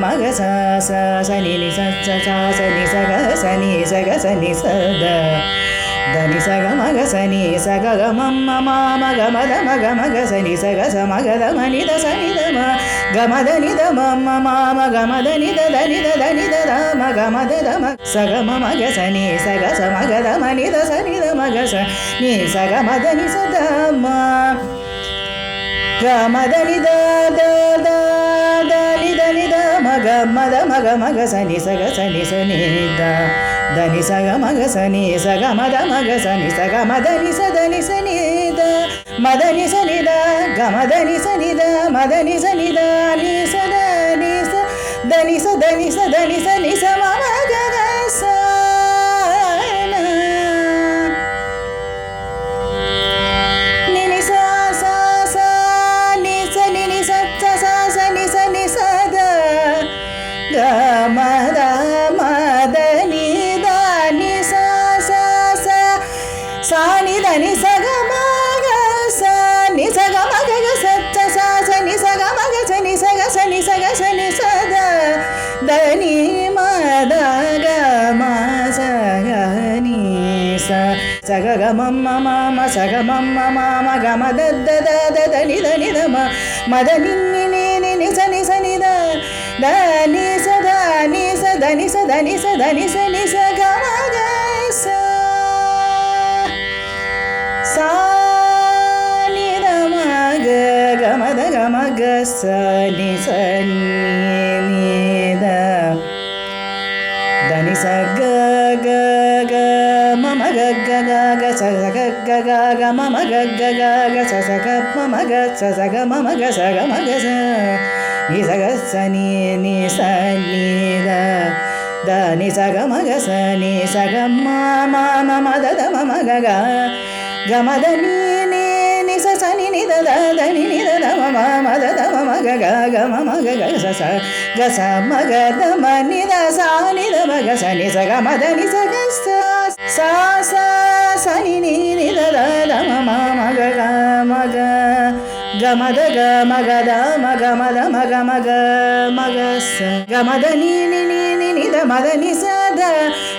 மக ச ச சனி நி ச ச ச சனி சக சனி சக சனி சத தனி சக மக சனி சக மம்ம மக மத மக மக சனி சக ச மக த மனி த சனி த ம கமத நித மம்ம ம கமத நித தனி த தனி த மக மத த ம சக மக சனி சக ச மக த மனி த சனி த மக ச நீ சக மத நி ச த ம கமத நித த த தனி தனி த மக மத மக மக சனி சக சனி சனி த தனி சக மக சனி சக மத மக சனி சக மத நி ச தனி சனி த மத நி சனி த கமத நி சனி த மத நி சனி த நி ச த நி ச தனி ச தனி ச தனி ச நி ச ம க க ச நி நி ச ச ச நி ச நி நி ச ச ச ச நி ச நி ச த க ம த ம த நி த நி ச ச ச சா நி த நி ச க ம க ச நி ச க ம க க ச ச ச ச நி ச க ம க ச நி ச க ச நி ச க ச நி ச த த நி ம த க ம ச க நி ச ச க க ம ம ம ம ச க ம ம ம ம க ம த த த த த நி த நி த ம ம த நி நி நி நி நி ச நி ச நி த த நி ச த நி ச த நி ச த நி ச த நி ச நி ச க ம க ச சா நி த ம க க ம த க ம க ச நி ச நி த த நி ச க க க ம ம க க க க ச ச க க க க ம ம க க க க ச ச க ம ம க ச ச க ம ம க ச க ம க ச நி ச க ச நி நி ச நி த த நி ச க ம க ச நி ச க ம ம ம ம த த ம ம க க க ம த நி நி நி ச ச நி நி த த த நி நி த த ம ம ம த த ம ம க க க ம ம க க ச ச க ச ம க த ம நி த சா நி த ம க ச நி ச க ம த நி ச க ச சா சா ச நி நி நி த த த ம ம ம க க ம க க ம த க ம க த ம க ம த ம க ம க ம க ச க ம த நி நி நி நி நி த ம த நி ச த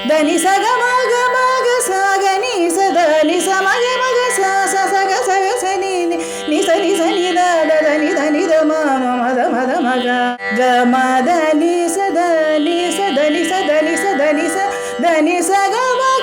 த நி ச க ம க ம க ச க நி ச த நி ச ம க ம க ச ச ச க ச க ச நி நி நி ச நி த த த நி த நி த ம ம ம த ம த ம க க ம த நி ச த நி ச த நி ச த நி ச த நி ச த நி ச க ம